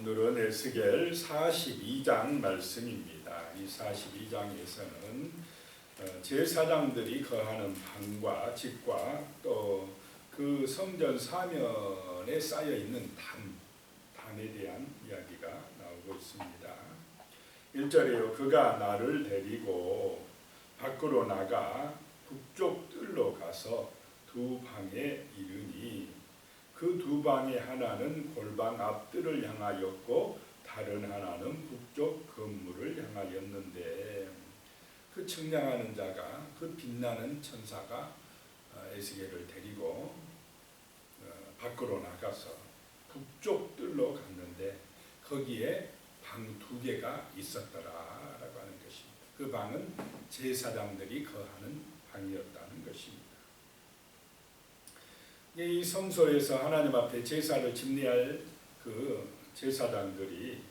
오늘은 에스겔 42장 말씀입니다. 이 42장에서는 제사장들이 거하는 방과 집과 또 그 성전 사면에 쌓여 있는 담에 대한 이야기가 나오고 있습니다. 1절에요. 그가 나를 데리고 밖으로 나가 북쪽 뜰로 가서 두 방에 이르니 그 두 방의 하나는 골방 앞뜰을 향하였고 다른 하나는 북쪽 건물을 향하였는데 그 측량하는 자가 그 빛나는 천사가 에스겔을 데리고 밖으로 나가서 북쪽 뜰로 갔는데 거기에 방 두 개가 있었더라라고 하는 것입니다. 그 방은 제사장들이 거하는 방이었다는 것입니다. 이 성소에서 하나님 앞에 제사를 집례할 그 제사장들이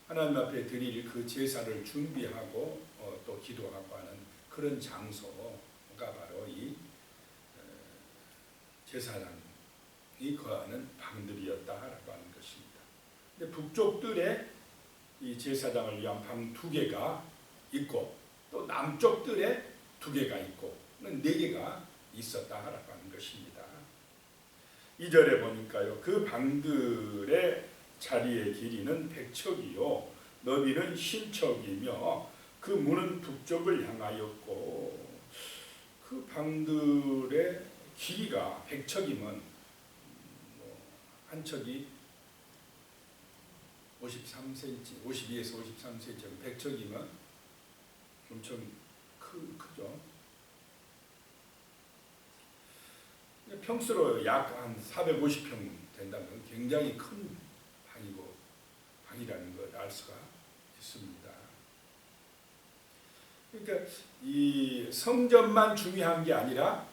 하나님 앞에 드릴 그 제사를 준비하고 또 기도하고 하는 그런 장소가 바로 이 제사장이 거하는 방들이었다라고 하는 것입니다. 근데 북쪽 뜰에 이 제사장을 위한 방 두 개가 있고 또 남쪽 뜰에 두 개가 있고 네 개가 있었다라고 하는 것입니다. 2절에 보니까요. 그 방들의 자리의 길이는 100척이요 너비는 50척이며 그 문은 북쪽을 향하였고 그 방들의 길이가 100척이면 한 척이 53cm, 52에서 53cm, 100척이면 엄청 크죠. 평수로 약 한 450평 된다면 굉장히 큰 방이라는 걸 알 수가 있습니다. 그러니까 이 성전만 중요한 게 아니라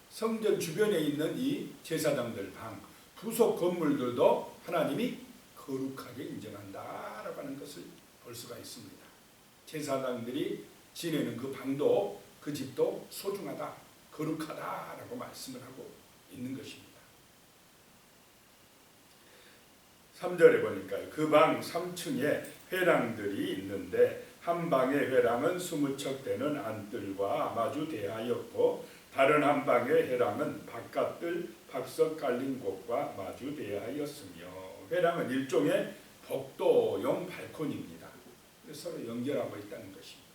성전 주변에 있는 이 제사장들 방, 부속 건물들도 하나님이 거룩하게 인정한다라고 하는 것을 볼 수가 있습니다. 제사장들이 지내는 그 방도 그 집도 소중하다, 거룩하다라고 말씀을 하고 있는 것입니다. 3절에 보니까요. 그 방 3층에 회랑들이 있는데 한 방의 회랑은 20척 되는 안뜰과 마주 대하였고 다른 한 방의 회랑은 바깥뜰 박석 깔린 곳과 마주 대하였으며 회랑은 일종의 복도용 발코니입니다. 서로 연결하고 있다는 것입니다.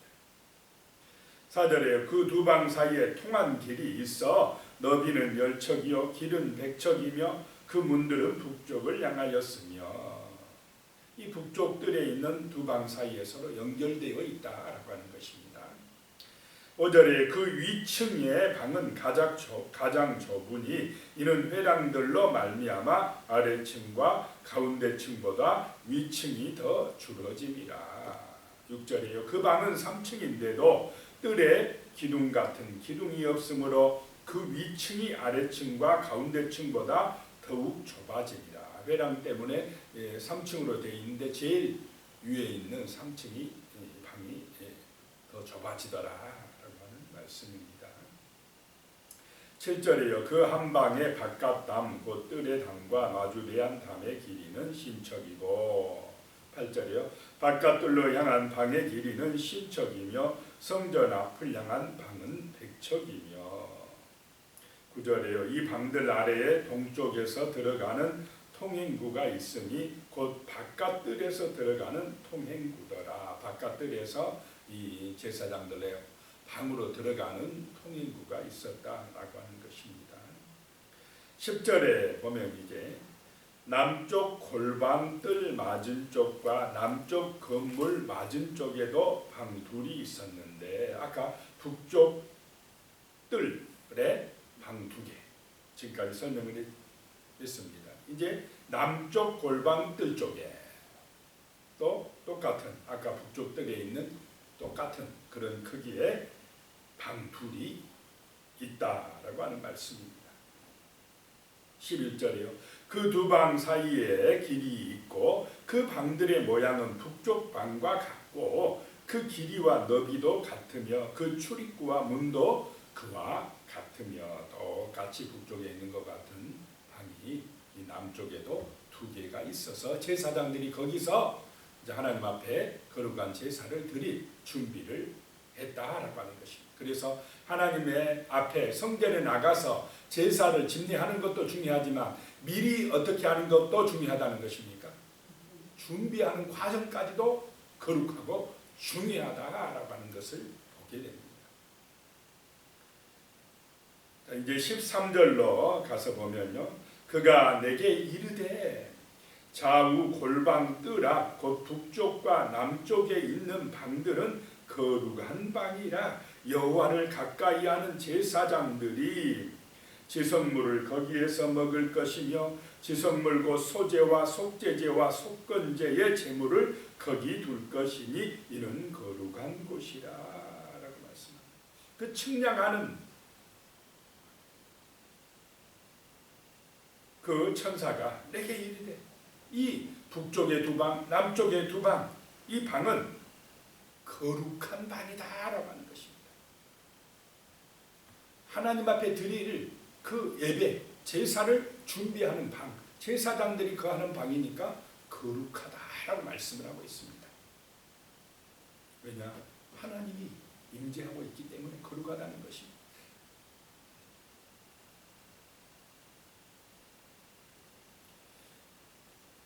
4절에 그 두 방 사이에 통한 길이 있어 너비는 10척이요 길은 100척이며 그 문들은 북쪽을 향하였으며 이 북쪽 뜰에 있는 두 방 사이에 서로 연결되어 있다라고 하는 것입니다. 5절에 그 위층의 방은 가장 좁으니 이는 회랑들로 말미암아 아래층과 가운데층보다 위층이 더 줄어짐이라. 6절에요. 그 방은 3층인데도 뜰에 기둥 같은 기둥이 없으므로 그 위층이 아래층과 가운데층보다 더욱 좁아집니다. 회랑 때문에 3층으로 되어 있는데 제일 위에 있는 3층이 방이 더 좁아지더라라고 하는 말씀입니다. 7절에요. 그 한 방의 바깥 담, 곧 뜰의 담과 마주대한 담의 길이는 50척이고 8절이요. 바깥 뜰로 향한 방의 길이는 50척이며 성전 앞을 향한 방은 100척이며 9절에요. 이 방들 아래에 동쪽에서 들어가는 통행구가 있으니 곧 바깥 뜰에서 들어가는 통행구더라. 바깥 뜰에서 이 제사장들의 방으로 들어가는 통행구가 있었다라고 하는 것입니다. 10절에 보면 이제 남쪽 골방 뜰 맞은 쪽과 남쪽 건물 맞은 쪽에도 방 둘이 있었는데 아까 북쪽 뜰에 방 두 개 지금까지 설명을 했습니다. 이제 남쪽 골방 뜰 쪽에 또 똑같은 아까 북쪽 뜰에 있는 똑같은 그런 크기의 방 둘이 있다라고 하는 말씀입니다. 11절이요. 그 두 방 사이에 길이 있고 그 방들의 모양은 북쪽 방과 같고 그 길이와 너비도 같으며 그 출입구와 문도 그와 같으며 똑같이 북쪽에 있는 것 같은 방이 이 남쪽에도 두 두 개가 있어서 제사장들이 거기서 이제 하나님 앞에 거룩한 제사를 드릴 준비를 했다라고 하는 것입니다. 그래서 하나님의 앞에 성전에 나가서 제사를 집례하는 것도 중요하지만 미리 어떻게 하는 것도 중요하다는 것입니까? 준비하는 과정까지도 거룩하고 중요하다라고 하는 것을 보게 됩니다. 이제 13절로 가서 보면요. 그가 내게 이르되 좌우 골방 뜰 앞 곧 북쪽과 남쪽에 있는 방들은 거룩한 방이라 여호와를 가까이 하는 제사장들이 지성물을 거기에서 먹을 것이며 지성물 곧 소제와 속제제와 속건제의 제물을 거기 둘 것이니 이는 거룩한 곳이라 라고 말씀합니다. 그 측량하는 그 천사가 내게 이르되 이 북쪽의 두 방, 남쪽의 두 방, 이 방은 거룩한 방이다라고 하는 것입니다. 하나님 앞에 드릴 그 예배, 제사를 준비하는 방, 제사장들이 거하는 방이니까 거룩하다라고 말씀을 하고 있습니다. 왜냐? 하나님이 임재하고 있기 때문에 거룩하다는 것입니다.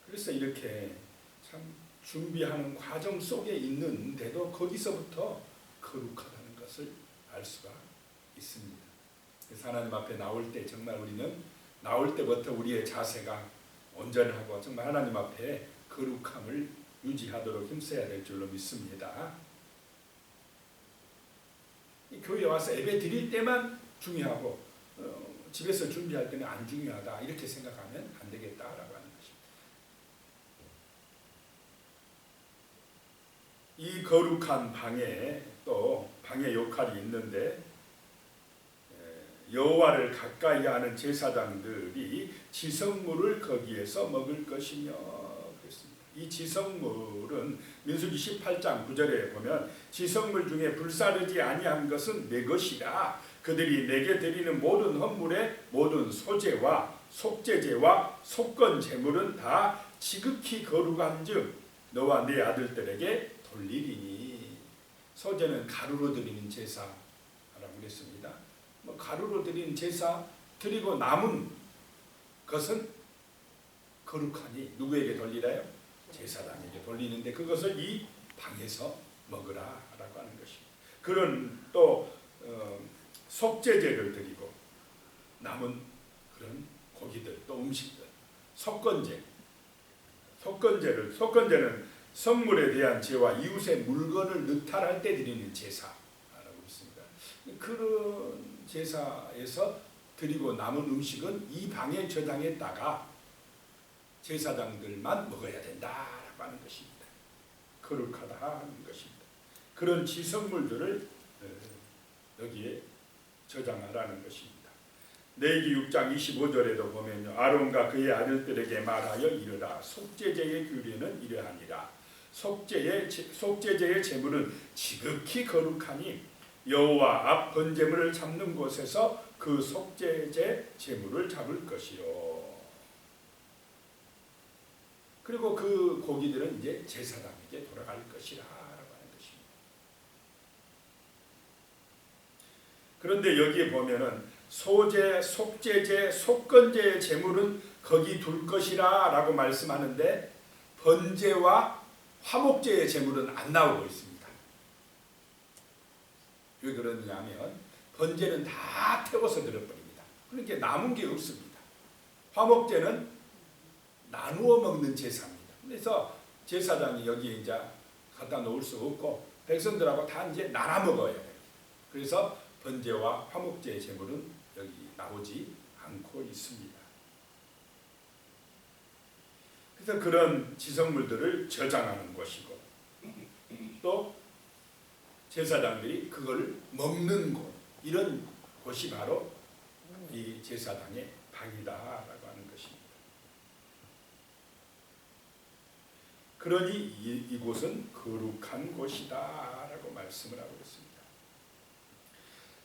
그래서 이렇게 참 준비하는 과정 속에 있는데도 거기서부터 거룩하다는 것을 알 수가 있습니다. 그래서 하나님 앞에 나올 때 정말 우리는 나올 때부터 우리의 자세가 온전하고 정말 하나님 앞에 거룩함을 유지하도록 힘써야 될 줄로 믿습니다. 교회에 와서 예배 드릴 때만 중요하고 집에서 준비할 때는 안 중요하다 이렇게 생각하면 안 되겠다라고 하는 것입니다. 이 거룩한 방에 또 방의 역할이 있는데 여호와를 가까이 하는 제사장들이 지성물을 거기에서 먹을 것이며 그랬습니다. 이 지성물은 민수기 18장 9절에 보면 지성물 중에 불사르지 아니한 것은 내 것이라 그들이 내게 드리는 모든 헌물의 모든 소제와 속제제와 속건 제물은 다 지극히 거룩한즉 너와 네 아들들에게 돌리리니. 소제는 가루로 드리는 제사라고 그랬습니다. 가루로 드린 제사 드리고 남은 것은 거룩하니 누구에게 돌리라요? 제사장에게 돌리는데 그것을 이 방에서 먹으라라고 하는 것입니다. 그런 또 속제제를 드리고 남은 그런 고기들 또 음식들 속건제는 성물에 대한 제와 이웃의 물건을 느탈할 때 드리는 제사라고 있습니다. 그런 제사에서 드리고 남은 음식은 이 방에 저장했다가 제사장들만 먹어야 된다라고 하는 것입니다. 거룩하다는 것입니다. 그런 지성물들을 여기에 저장하라는 것입니다. 레위기 6장 25절에도 보면요. 아론과 그의 아들들에게 말하여 이르라. 속죄제의 규례는 이러하니라. 속죄제의 제물은 지극히 거룩하니 여호와 앞 번제물을 잡는 곳에서 그 속죄제 제물을 잡을 것이요. 그리고 그 고기들은 이제 제사장에게 돌아갈 것이라라고 하는 것입니다. 그런데 여기에 보면은 소제, 속죄제, 속건제의 제물은 거기 둘 것이라라고 말씀하는데 번제와 화목제의 제물은 안 나오고 있습니다. 왜 그러느냐면 번제는 다 태워서 드려버립니다. 그러니까 남은 게 없습니다. 화목제는 나누어 먹는 제사입니다. 그래서 제사장이 여기에 이제 갖다 놓을 수 없고 백성들하고 다 이제 나눠 먹어야 돼요. 그래서 번제와 화목제의 제물은 여기 나오지 않고 있습니다. 그래서 그런 지성물들을 저장하는 것이고 또 제사장들이 그걸 먹는 곳, 이런 곳이 바로 이 제사장의 방이다라고 하는 것입니다. 그러니 이곳은 거룩한 곳이다라고 말씀을 하고 있습니다.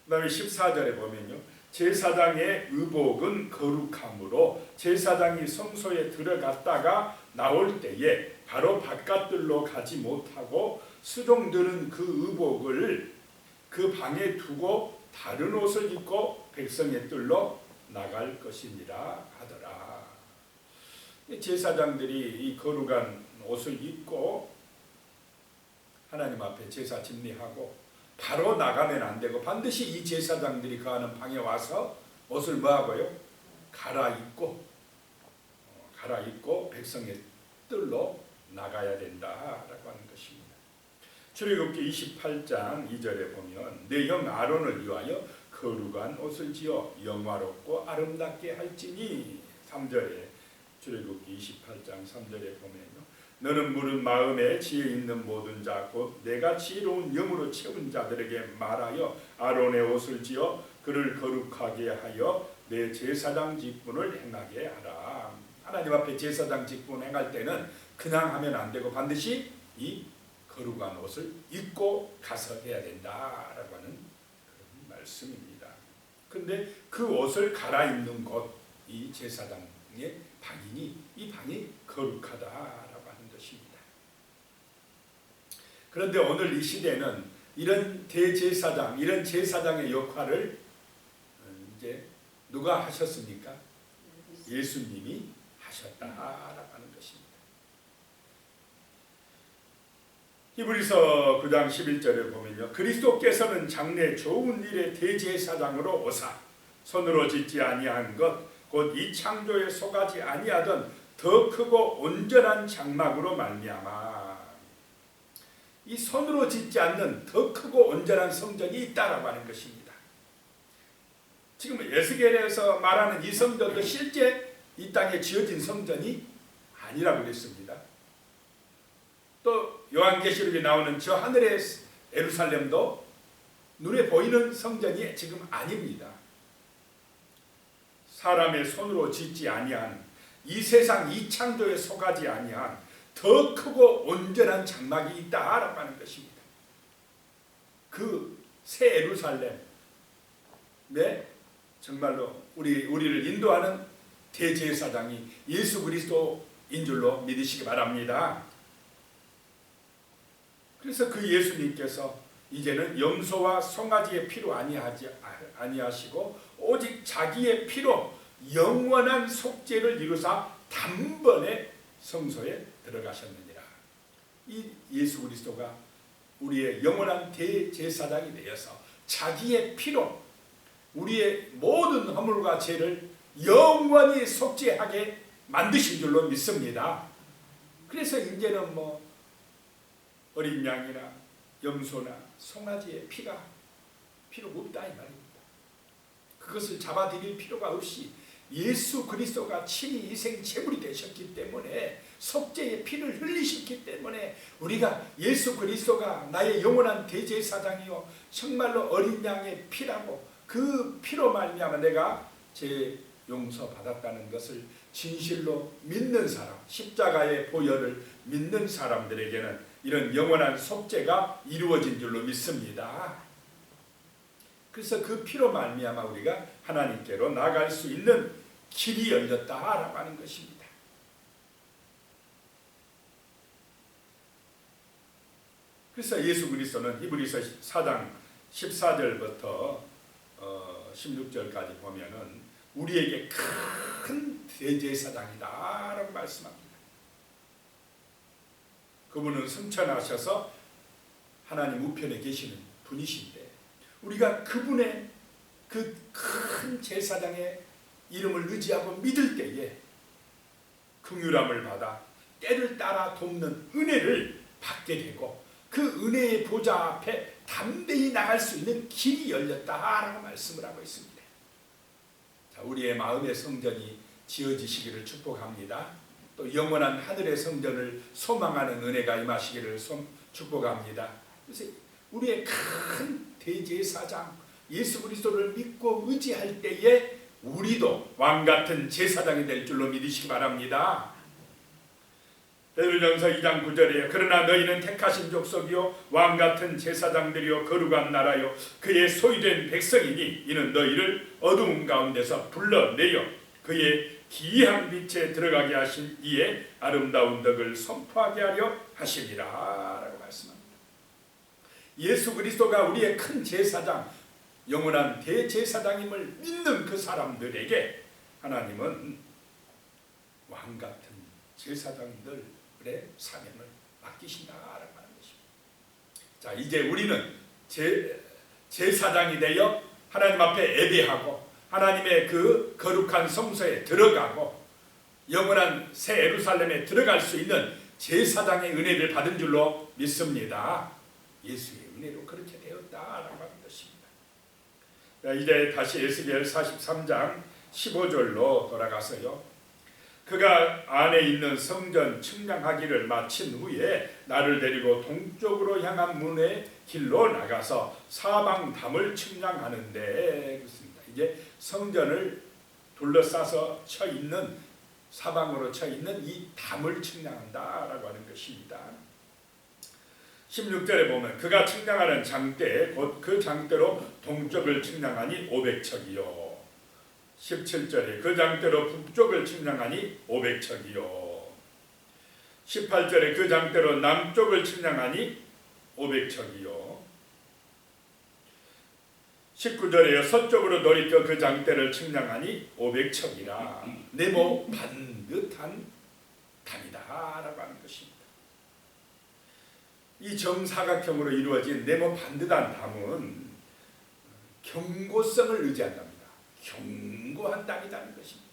그 다음에 14절에 보면요. 제사장의 의복은 거룩함으로 제사장이 성소에 들어갔다가 나올 때에 바로 바깥들로 가지 못하고 수종들은 그 의복을 그 방에 두고 다른 옷을 입고 백성의 뜰로 나갈 것이니라 하더라. 제사장들이 이 거룩한 옷을 입고 하나님 앞에 제사 집리하고 바로 나가면 안 되고 반드시 이 제사장들이 거하는 방에 와서 옷을 뭐하고요? 갈아입고 백성의 뜰로 나가야 된다라고 하는 것입니다. 출애굽기 28장 2절에 보면 내 형 아론을 위하여 거룩한 옷을 지어 영화롭고 아름답게 할지니 3절에 출애굽기 28장 3절에 보면요. 너는 물은 마음에 지혜 있는 모든 자 곧 내가 지혜로운 영으로 채운 자들에게 말하여 아론의 옷을 지어 그를 거룩하게 하여 내 제사장 직분을 행하게 하라. 하나님 앞에 제사장 직분 행할 때는 그냥 하면 안 되고 반드시 이 거룩한 옷을 입고 가서 해야 된다라고 하는 그런 말씀입니다. 근데 그 옷을 갈아입는 곳, 이 제사장의 방이니 이 방이 거룩하다라고 하는 것입니다. 그런데 오늘 이 시대는 이런 대제사장, 이런 제사장의 역할을 이제 누가 하셨습니까? 예수님이 하셨다라고 하는 것입니다. 히브리서 9장 11절에 보면요. 그리스도께서는 장래 좋은 일의 대제사장으로 오사 손으로 짓지 아니한 것 곧 이 창조에 속하지 아니하던 더 크고 온전한 장막으로 말미암아 이 손으로 짓지 않는 더 크고 온전한 성전이 있다라고 하는 것입니다. 지금 에스겔에서 말하는 이 성전도 실제 이 땅에 지어진 성전이 아니라고 그랬습니다. 또 요한계시록에 나오는 저 하늘의 예루살렘도 눈에 보이는 성전이 지금 아닙니다. 사람의 손으로 짓지 아니한 이 세상 이 창조에 속하지 아니한 더 크고 온전한 장막이 있다라고 하는 것입니다. 그 새 예루살렘에 정말로 우리를 인도하는 대제사장이 예수 그리스도인 줄로 믿으시기 바랍니다. 그래서 그 예수님께서 이제는 염소와 송아지의 피로 아니하시고 오직 자기의 피로 영원한 속죄를 이루사 단번에 성소에 들어가셨느니라. 이 예수 그리스도가 우리의 영원한 대제사장이 되어서 자기의 피로 우리의 모든 허물과 죄를 영원히 속죄하게 만드신 줄로 믿습니다. 그래서 이제는 어린 양이나 염소나 송아지의 피가 필요가 없다 이 말입니다. 그것을 잡아들일 필요가 없이 예수 그리스도가 친히 희생 제물이 되셨기 때문에 속죄의 피를 흘리셨기 때문에 우리가 예수 그리스도가 나의 영원한 대제사장이요 정말로 어린 양의 피라고 그 피로 말미암아 내가 제 용서 받았다는 것을 진실로 믿는 사람, 십자가의 보혈을 믿는 사람들에게는 이런 영원한 속죄가 이루어진 줄로 믿습니다. 그래서 그 피로 말미암아 우리가 하나님께로 나갈 수 있는 길이 열렸다라고 하는 것입니다. 그래서 예수 그리스도는 히브리서 4장 14절부터 16절까지 보면은 우리에게 큰 대제사장이다라고 말씀합니다. 그분은 승천하셔서 하나님 우편에 계시는 분이신데 우리가 그분의 그 큰 제사장의 이름을 의지하고 믿을 때에 긍휼함을 받아 때를 따라 돕는 은혜를 받게 되고 그 은혜의 보좌 앞에 담대히 나갈 수 있는 길이 열렸다라고 말씀을 하고 있습니다. 자, 우리의 마음의 성전이 지어지시기를 축복합니다. 또 영원한 하늘의 성전을 소망하는 은혜가 임하시기를 축복합니다. 그래서 우리의 큰 대제사장 예수 그리스도를 믿고 의지할 때에 우리도 왕같은 제사장이 될 줄로 믿으시기 바랍니다. 베드로전서 2장 9절에 그러나 너희는 택하신 족속이요 왕같은 제사장들이요 거룩한 나라요 그의 소유된 백성이니 이는 너희를 어두운 가운데서 불러내어 그의 기이한 빛에 들어가게 하신 이의 아름다운 덕을 선포하게 하려 하시니라 라고 말씀합니다. 예수 그리스도가 우리의 큰 제사장, 영원한 대제사장임을 믿는 그 사람들에게 하나님은 왕같은 제사장들의 사명을 맡기신다라고 하는 것입니다. 자, 이제 우리는 제사장이 되어 하나님 앞에 예배하고 하나님의 그 거룩한 성소에 들어가고 영원한 새 예루살렘에 들어갈 수 있는 제사장의 은혜를 받은 줄로 믿습니다. 예수의 은혜로 그렇게 되었다라고 하는 것입니다. 자, 이제 다시 에스겔 43장 15절로 돌아가서요. 그가 안에 있는 성전 측량하기를 마친 후에 나를 데리고 동쪽으로 향한 문의 길로 나가서 사방 담을 측량하는데 그렇습니다. 이제 성전을 둘러싸서 쳐 있는 사방으로 쳐 있는 이 담을 측량한다라고 하는 것입니다. 16절에 보면 그가 측량하는 장대 곧 그 장대로 동쪽을 측량하니 500척이요. 17절에 그 장대로 북쪽을 측량하니 500척이요. 18절에 그 장대로 남쪽을 측량하니 500척이요. 19절에요. 서쪽으로 돌이켜 그 장대를 측량하니 500척이라 네모 반듯한 담이다 라고 하는 것입니다. 이 정사각형으로 이루어진 네모 반듯한 담은 견고성을 의지한답니다. 견고한 담이라는 것입니다.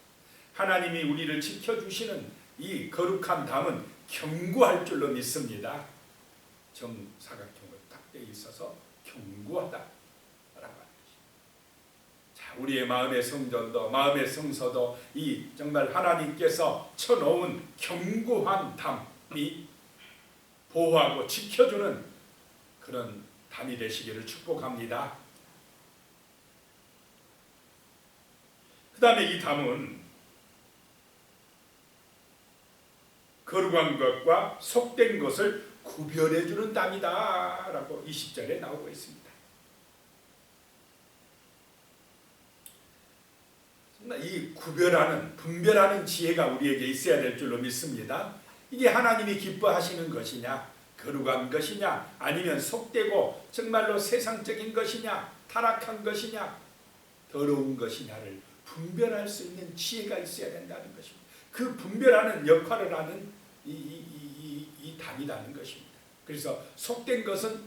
하나님이 우리를 지켜주시는 이 거룩한 담은 견고할 줄로 믿습니다. 정사각형으로 딱 되어 있어서 견고하다. 우리의 마음의 성전도 마음의 성소도 이 정말 하나님께서 쳐놓은 견고한 담이 보호하고 지켜주는 그런 담이 되시기를 축복합니다. 그 다음에 이 담은 거룩한 것과 속된 것을 구별해주는 담이다 라고 20절에 나오고 있습니다. 이 구별하는 분별하는 지혜가 우리에게 있어야 될 줄로 믿습니다. 이게 하나님이 기뻐하시는 것이냐 거룩한 것이냐 아니면 속되고 정말로 세상적인 것이냐 타락한 것이냐 더러운 것이냐를 분별할 수 있는 지혜가 있어야 된다는 것입니다. 그 분별하는 역할을 하는 이 담이라는 것입니다. 그래서 속된 것은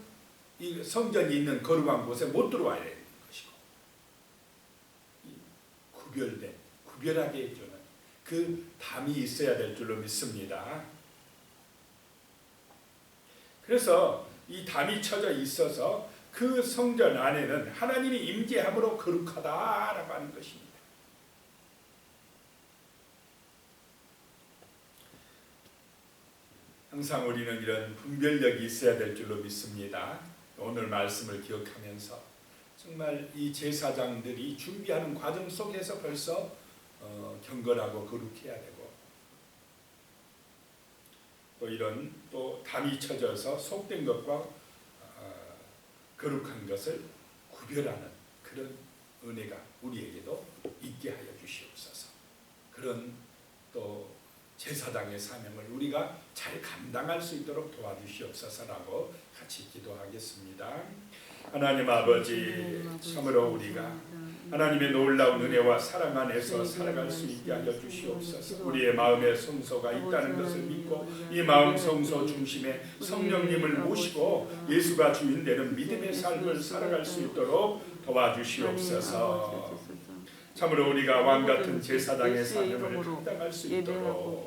이 성전이 있는 거룩한 곳에 못 들어와야 돼요. 구별하게 해주는 그 담이 있어야 될 줄로 믿습니다. 그래서 이 담이 쳐져 있어서 그 성전 안에는 하나님이 임재함으로 거룩하다라고 하는 것입니다. 항상 우리는 이런 분별력이 있어야 될 줄로 믿습니다. 오늘 말씀을 기억하면서 정말 이 제사장들이 준비하는 과정 속에서 벌써 경건하고 거룩해야 되고 또 이런 또 담이 쳐져서 속된 것과 거룩한 것을 구별하는 그런 은혜가 우리에게도 있게 하여 주시옵소서. 그런 또 제사장의 사명을 우리가 잘 감당할 수 있도록 도와주시옵소서라고 같이 기도하겠습니다. 하나님 아버지, 참으로 우리가 하나님의 놀라운 은혜와 사랑 안에서 살아갈 수 있게 하여 주시옵소서. 우리의 마음의 성소가 있다는 것을 믿고 이 마음 성소 중심에 성령님을 모시고 예수가 주인 되는 믿음의 삶을 살아갈 수 있도록 도와주시옵소서. 참으로 우리가 왕같은 제사장의 사명을 감당할 수 있도록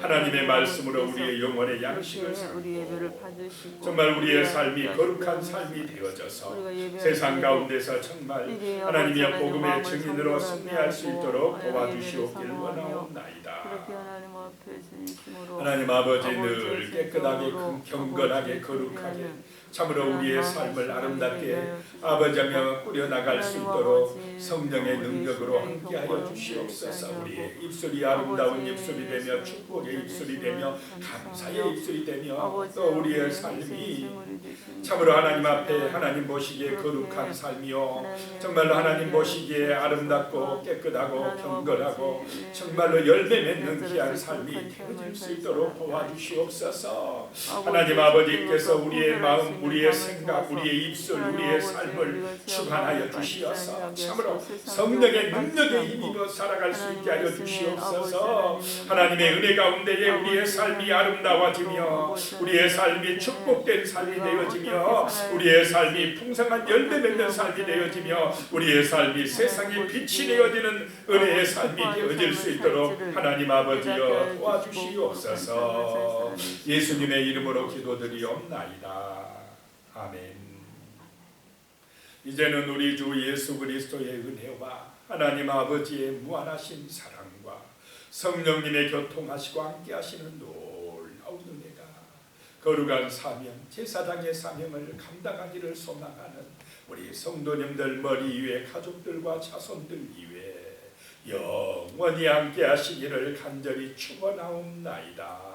하나님의 말씀으로 우리의 영혼의 양식을 삼고 정말 우리의 삶이 거룩한 삶이 되어져서 세상 가운데서 정말 하나님의 복음의 증인으로 승리할 수 있도록 도와주시옵길 원하옵나이다. 하나님 아버지 늘 깨끗하게 경건하게 거룩하게 참으로 우리의 삶을 아름답게 아버지며 꾸려나갈 수 있도록 성령의 능력으로 함께하여 주시옵소서. 우리의 입술이 아름다운 입술이 되며 축복의 입술이 되며 감사의 입술이 되며 또 우리의 삶이 참으로 하나님 앞에 하나님 보시기에 거룩한 삶이요 정말로 하나님 보시기에 아름답고 깨끗하고 경건하고 정말로 열매 맺는 귀한 삶이 되어질 수 있도록 도와주시옵소서. 하나님 아버지께서 우리의 마음, 우리의 생각, 우리의 입술, 우리의 삶을 주관하여 주시어서 참으로 성령의 능력에 힘입어 살아갈 수 있게 하여 주시옵소서. 하나님의 은혜 가운데에 우리의 삶이 아름다워지며 우리의 삶이 축복된 삶이 되어지며 우리의 삶이 풍성한 열매 맺는 삶이 되어지며 우리의 삶이 세상의 빛이 되어지는 은혜의 삶이 되어질 수 있도록 하나님 아버지여 도와주시옵소서. 예수님의 이름으로 기도드리옵나이다. 아멘. 이제는 우리 주 예수 그리스도의 은혜와 하나님 아버지의 무한하신 사랑과 성령님의 교통하시고 함께하시는 놀라운 은혜가 거룩한 사명, 제사장의 사명을 감당하기를 소망하는 우리 성도님들 머리 위에 가족들과 자손들 위에 영원히 함께하시기를 간절히 축원하옵나이다.